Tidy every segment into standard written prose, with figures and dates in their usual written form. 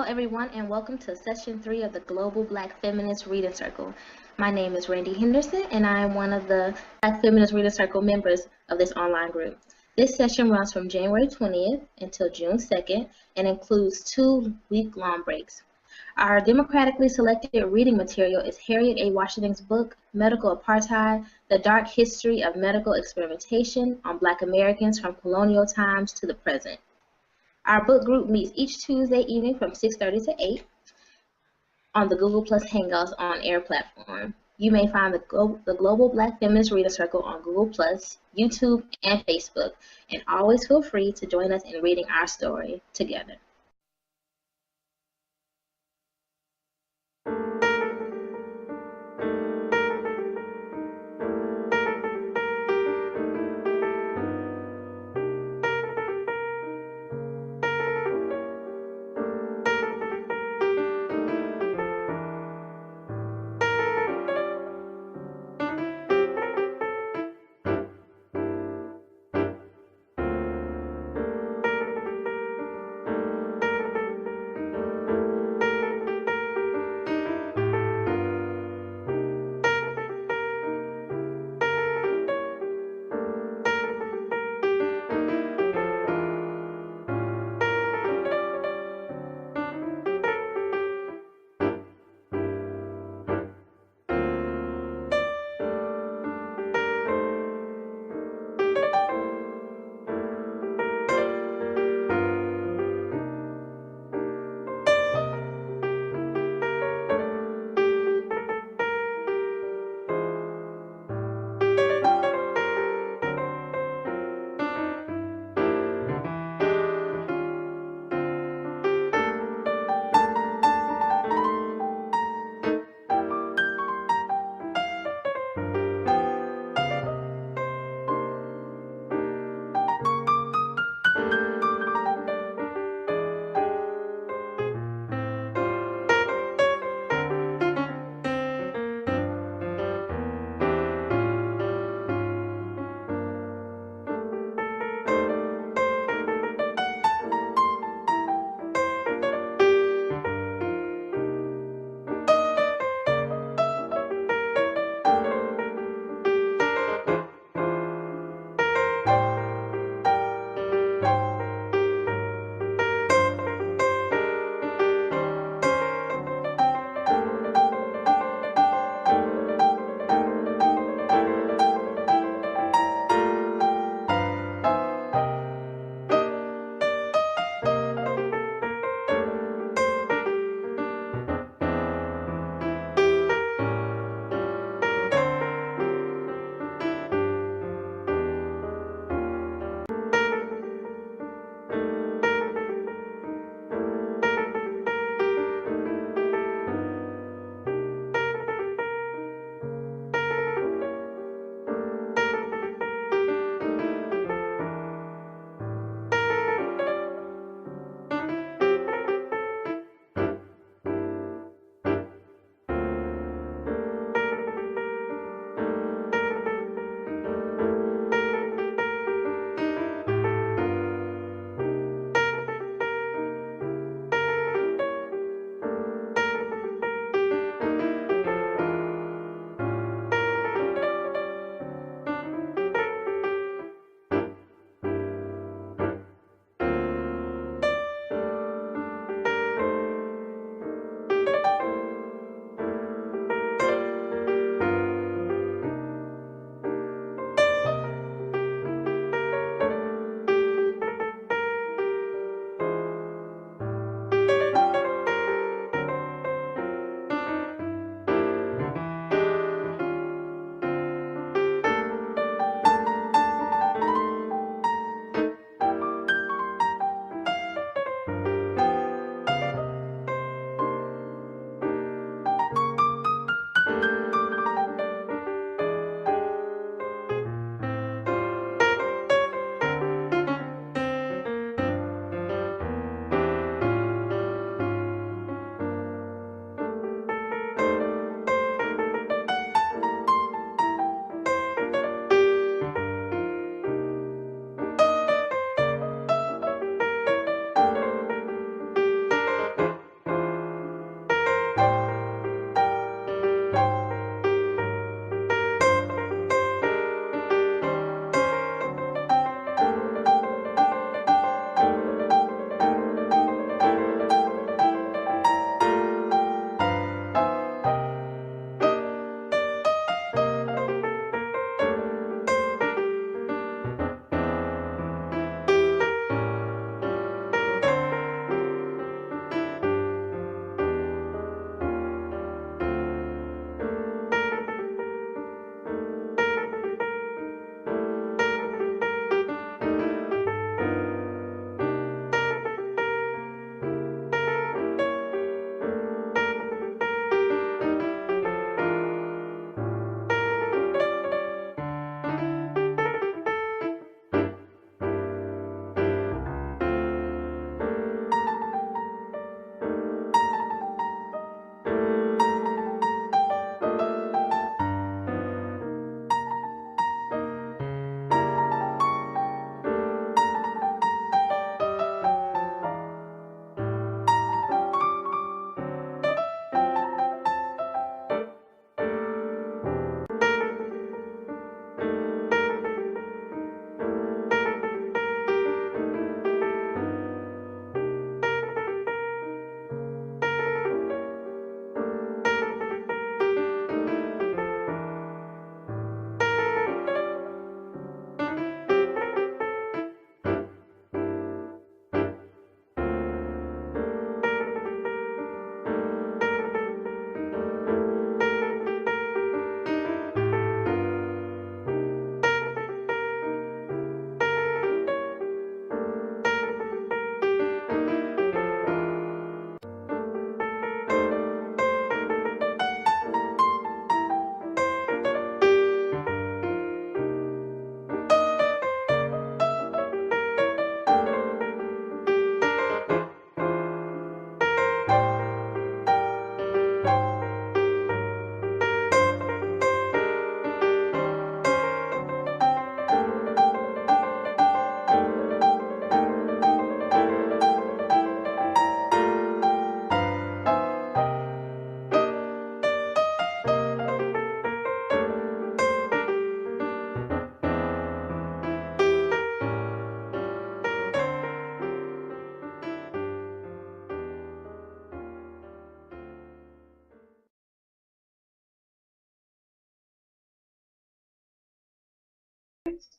everyone, and welcome to Session 3 of the Global Black Feminist Reading Circle. My name is Randie Henderson, and I am one of the Black Feminist Reading Circle members of this online group. This session runs from January 20th until June 2nd and includes 2 week-long breaks. Our democratically selected reading material is Harriet A. Washington's book, Medical Apartheid, The Dark History of Medical Experimentation on Black Americans from Colonial Times to the Present. Our book group meets each Tuesday evening from 6:30 to 8 on the Google Plus Hangouts on Air platform. You may find the Global Black Feminist Reader Circle on Google Plus, YouTube, and Facebook, and always feel free to join us in reading our story together.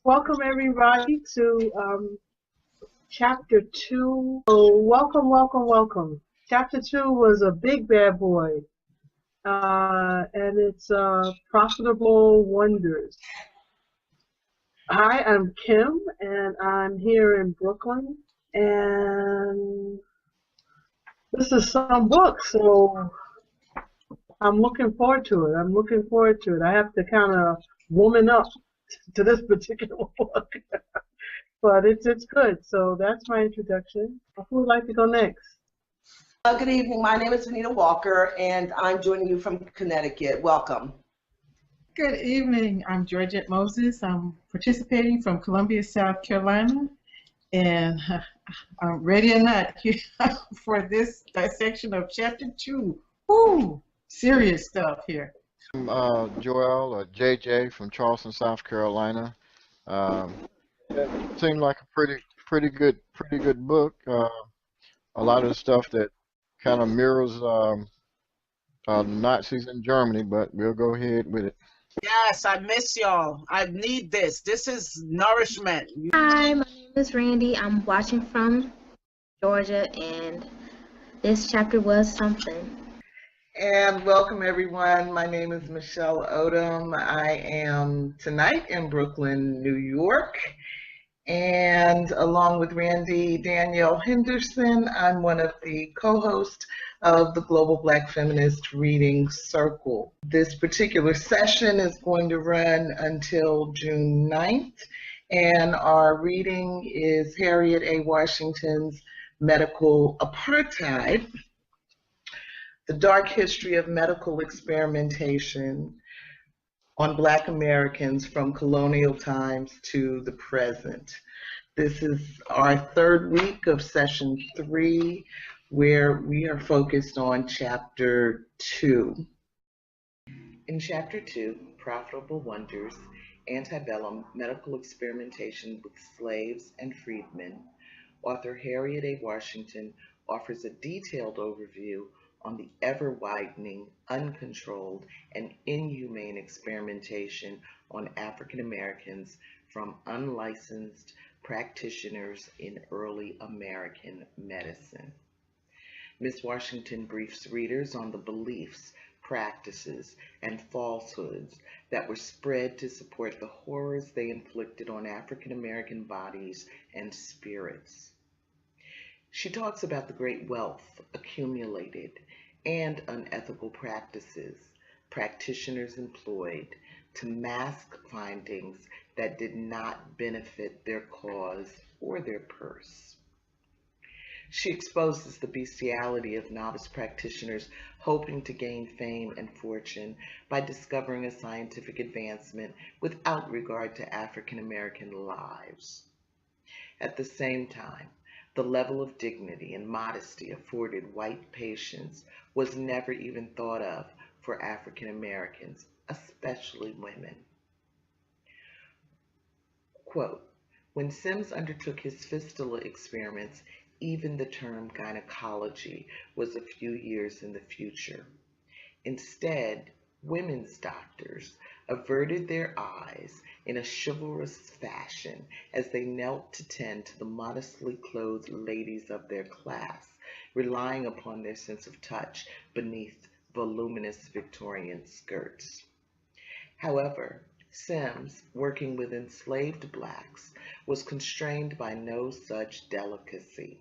Welcome everybody to chapter 2. So welcome. Chapter 2 was a big bad boy, and it's Profitable Wonders. Hi, I'm Kim, and I'm here in Brooklyn, and this is some book, so I'm looking forward to it. I have to kind of woman up to this particular book. But it's good. So that's my introduction. Who would like to go next? Good evening. My name is Venita Walker, and I'm joining you from Connecticut. Welcome. Good evening. I'm Gorgette Moses. I'm participating from Columbia, South Carolina, and I'm ready or not for this dissection of Chapter 2. Woo! Serious stuff here. I'm Joel or JJ from Charleston, South Carolina. It seemed like a pretty good book. A lot of the stuff that kind of mirrors the Nazis in Germany, but we'll go ahead with it. Yes, I miss y'all. I need this. This is nourishment. Hi, my name is Randie. I'm watching from Georgia, and this chapter was something. And welcome everyone. My name is Michelle Odom. I am tonight in Brooklyn, New York. And along with Randie Danielle Henderson, I'm one of the co-hosts of the Global Black Feminist Reading Circle. This particular session is going to run until June 9th, and our reading is Harriet A. Washington's Medical Apartheid, The Dark History of Medical Experimentation on Black Americans from Colonial Times to the Present. This is our third week of session 3, where we are focused on chapter 2. In chapter 2, Profitable Wonders, Antebellum Medical Experimentation with Slaves and Freedmen, author Harriet A. Washington offers a detailed overview on the ever-widening, uncontrolled, and inhumane experimentation on African Americans from unlicensed practitioners in early American medicine. Ms. Washington briefs readers on the beliefs, practices, and falsehoods that were spread to support the horrors they inflicted on African American bodies and spirits. She talks about the great wealth accumulated and unethical practices practitioners employed to mask findings that did not benefit their cause or their purse. She exposes the bestiality of novice practitioners hoping to gain fame and fortune by discovering a scientific advancement without regard to African American lives. At the same time, the level of dignity and modesty afforded white patients was never even thought of for African Americans, especially women. Quote, when Sims undertook his fistula experiments, even the term gynecology was a few years in the future. Instead, women's doctors averted their eyes in a chivalrous fashion as they knelt to tend to the modestly clothed ladies of their class, relying upon their sense of touch beneath voluminous Victorian skirts. However, Sims, working with enslaved blacks, was constrained by no such delicacy.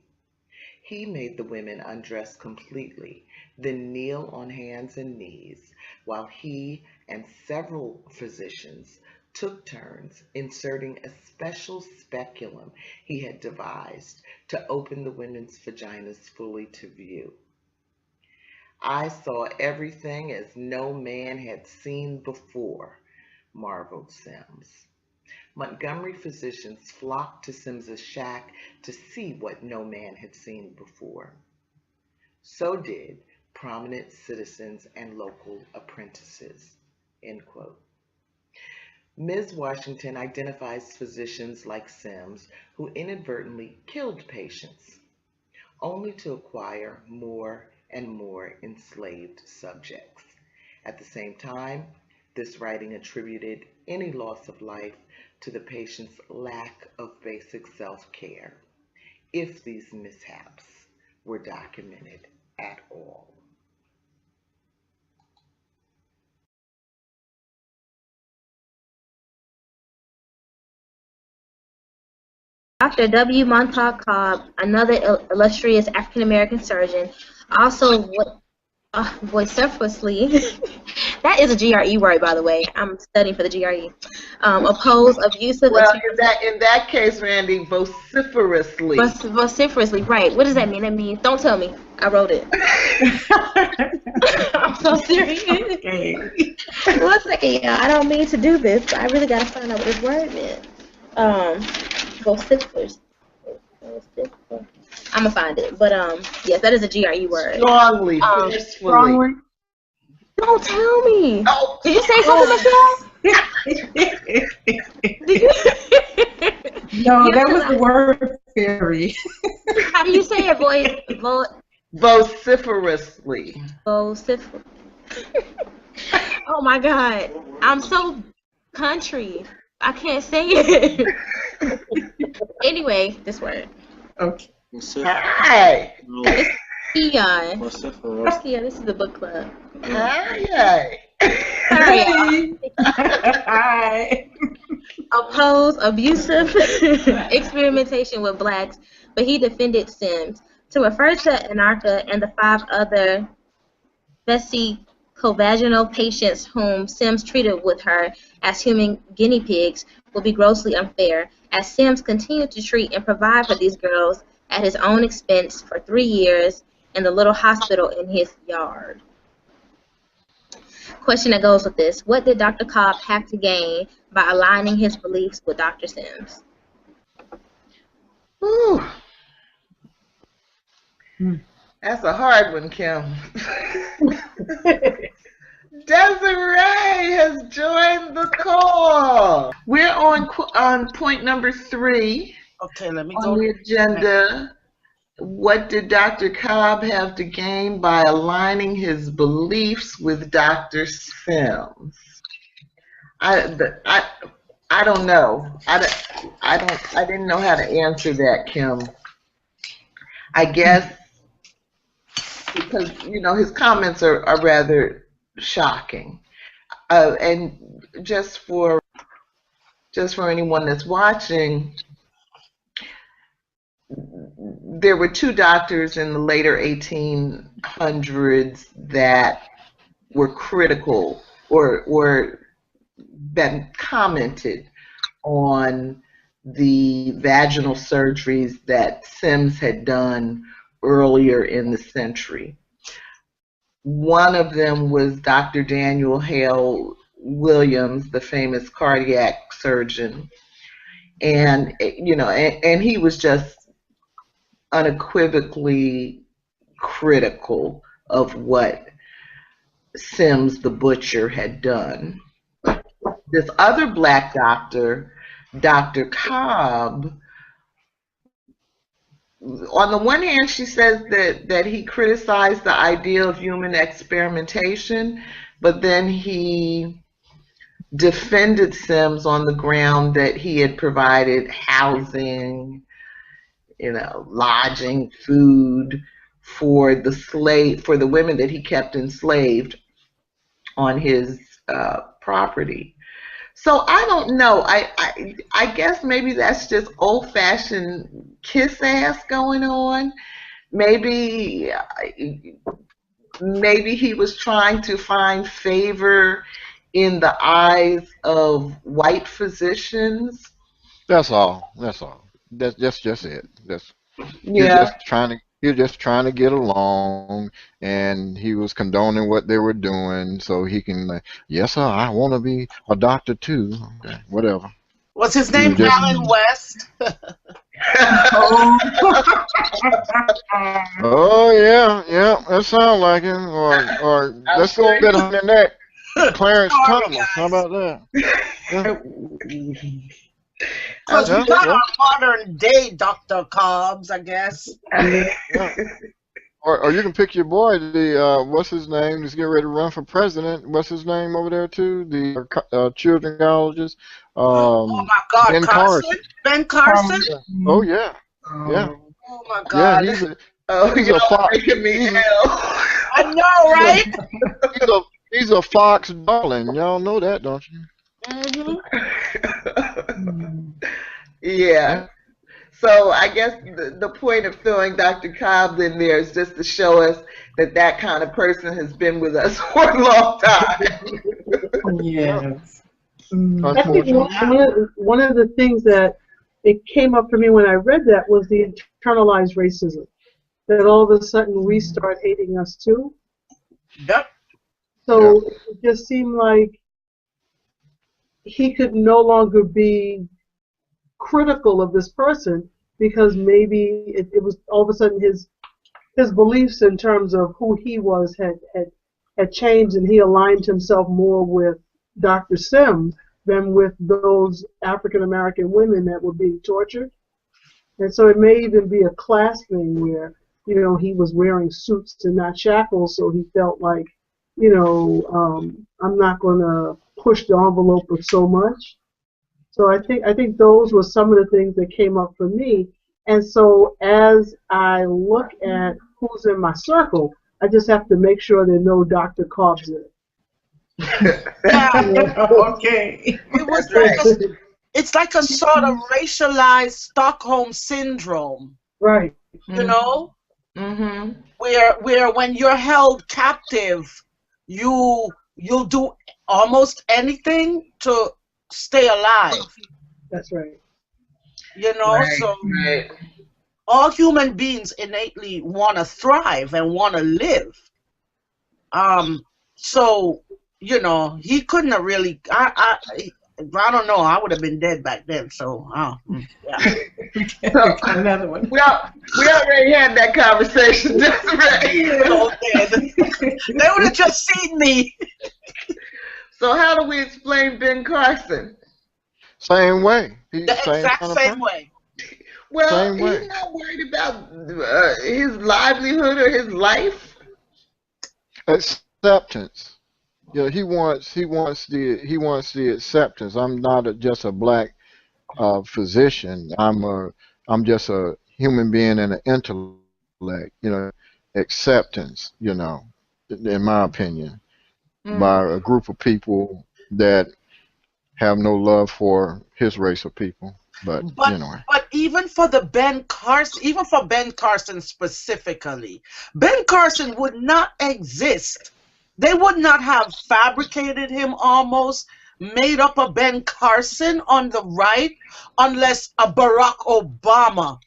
He made the women undress completely, then kneel on hands and knees, while he and several physicians took turns inserting a special speculum he had devised to open the women's vaginas fully to view. I saw everything as no man had seen before, marveled Sims. Montgomery physicians flocked to Sims's shack to see what no man had seen before. So did prominent citizens and local apprentices, end quote. Ms. Washington identifies physicians like Sims who inadvertently killed patients, only to acquire more and more enslaved subjects. At the same time, this writing attributed any loss of life to the patient's lack of basic self-care, if these mishaps were documented at all. Dr. W. Montauk Cobb, another illustrious African-American surgeon, also vociferously, that is a GRE word, by the way. I'm studying for the GRE. Opposed abusive. Well, in that case, Randie, vociferously. Vociferously, right. What does that mean? That means, don't tell me. I wrote it. I'm so serious. Okay. 1 second, y'all. I don't mean to do this, but I really got to find out what this word meant. Vociferous. I'm gonna find it, but yes, that is a GRE word. Strongly, forcefully. Don't tell me. Oh. Did you say something, Michelle? Did you? No, that was the word fairy. How do you say it, boy? Vociferously. Vociferous. Oh my God, I'm so country. I can't say it. Anyway, this word. Okay. Hi. Keon. Yeah, this is the book club. Hi. Sorry, Hi. Opposed abusive experimentation with blacks, but he defended Sims. To refer to Anarcha and the 5 other vesicovaginal patients whom Sims treated with her as human guinea pigs would be grossly unfair, as Sims continued to treat and provide for these girls at his own expense for 3 years in the little hospital in his yard. Question that goes with this: what did Dr. Cobb have to gain by aligning his beliefs with Dr. Sims? Ooh. That's a hard one, Kim. Desiree has joined the call. We're on point number 3 Okay, let me on go. the agenda. What did Dr. Cobb have to gain by aligning his beliefs with Dr. Sims? I don't know. I didn't know how to answer that, Kim. I guess because his comments are rather shocking, and just for anyone that's watching, there were 2 doctors in the later 1800s that were critical or that commented on the vaginal surgeries that Sims had done earlier in the century. One of them was Dr. Daniel Hale Williams, the famous cardiac surgeon, and and he was just unequivocally critical of what Sims the butcher had done. This other black doctor, Dr. Cobb, on the one hand, she says that he criticized the idea of human experimentation, but then he defended Sims on the ground that he had provided housing, lodging, food for the women that he kept enslaved on his property. So I don't know. I guess maybe that's just old-fashioned kiss ass going on. Maybe he was trying to find favor in the eyes of white physicians. That's all. That's just it. Yeah. You're just trying to get along, and he was condoning what they were doing, so he can, yes, sir, I want to be a doctor too. Okay, whatever. What's his name? Alan West. Oh yeah, that sounds like it. Or let's go a bit higher than that. Clarence Thomas. How about that? Yeah. Because we got our modern day Dr. Cobbs, I guess. Yeah. Or you can pick your boy, the what's his name? He's getting ready to run for president. What's his name over there too? The children gynecologist, Oh my God, Ben Carson? Carson. Ben Carson? Oh yeah, yeah, Oh my yeah. God. Oh, He's a y'all fox. making me He's a, ill. I know, right? he's a fox darling. Y'all know that, don't you? Mm-hmm. Yeah. So I guess the point of throwing Dr. Cobb in there is just to show us that that kind of person has been with us for a long time. Yes. I think Unfortunately. one of the things that it came up for me when I read that was the internalized racism. That all of a sudden we start hating us too. Yep. So it just seemed like he could no longer be critical of this person because maybe it was all of a sudden his beliefs in terms of who he was had changed, and he aligned himself more with Dr. Sim than with those African American women that were being tortured. And so it may even be a class thing where, he was wearing suits and not shackles, so he felt like, I'm not going to push the envelope with so much. So I think those were some of the things that came up for me. And so as I look at who's in my circle, I just have to make sure there are no Dr. Cobbs in it. Yeah. Okay. It was like it's like a sort of racialized Stockholm syndrome, Right. you know, Mm-hmm. where when you're held captive, you'll do almost anything to stay alive, That's right. So Right. all human beings innately want to thrive and want to live. So he couldn't have really. I don't know. I would have been dead back then. So, yeah. So, Another one. we already had that conversation, Desiree. They would have just seen me. So how do we explain Ben Carson? Same way. He's The the same exact kind of same person. way. Well, Same he's way. not worried about his livelihood or his life. Acceptance. He wants the acceptance. I'm not just a black physician. I'm just a human being and an intellect. Acceptance. In my opinion, by a group of people that have no love for his race of people. But anyway. But even for Ben Carson specifically, Ben Carson would not exist. They would not have fabricated him, almost made up a Ben Carson on the right, unless a Barack Obama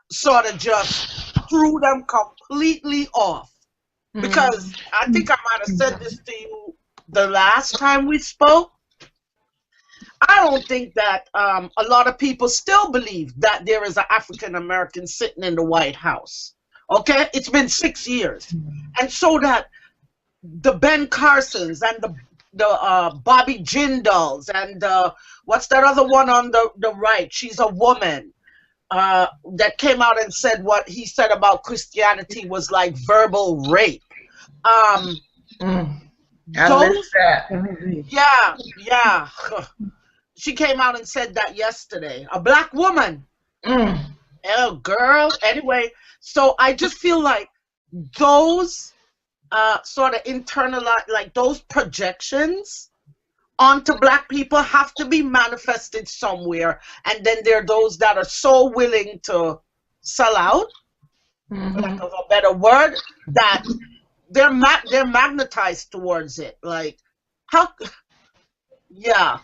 sort of just threw them completely off. Because I think I might have said this to you the last time we spoke. I don't think that a lot of people still believe that there is an African American sitting in the White House. Okay, it's been 6 years, and so that the Ben Carsons and the Bobby Jindals and what's that other one on the right? She's a woman that came out and said what he said about Christianity was like verbal rape. I missed that. Yeah. She came out and said that yesterday. A black woman. Oh, girl. Anyway, so I just feel like those sort of internalized, like those projections onto black people have to be manifested somewhere. And then there are those that are so willing to sell out, for lack of a better word, that they're magnetized towards it. Like, how? Yeah.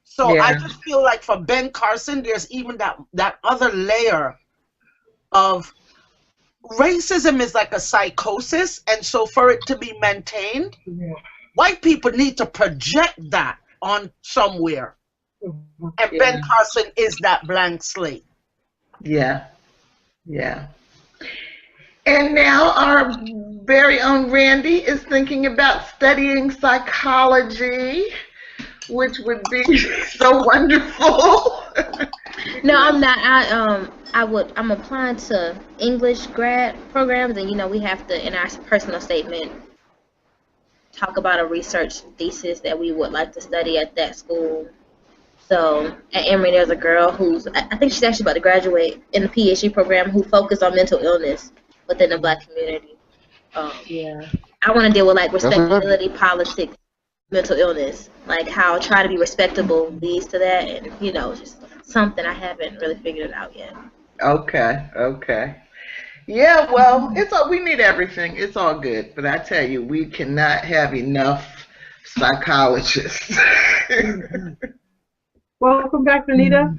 So I just feel like for Ben Carson, there's even that other layer of racism is like a psychosis, and so for it to be maintained, white people need to project that on somewhere. And Ben Carson is that blank slate. Yeah. And now our very own Randie is thinking about studying psychology, which would be so wonderful. No, I'm not. I'm applying to English grad programs, and we have to, in our personal statement, talk about a research thesis that we would like to study at that school. So at Emory, there's a girl who's, I think she's actually about to graduate in the PhD program, who focused on mental illness within the Black community. Yeah. I want to deal with like That's a good. respectability, politics, mental illness, like how trying to be respectable leads to that, and you know, just something I haven't really figured it out yet. Okay, okay. Yeah, well, it's all, we need everything. It's all good. But I tell you, we cannot have enough psychologists. Welcome back, Venita.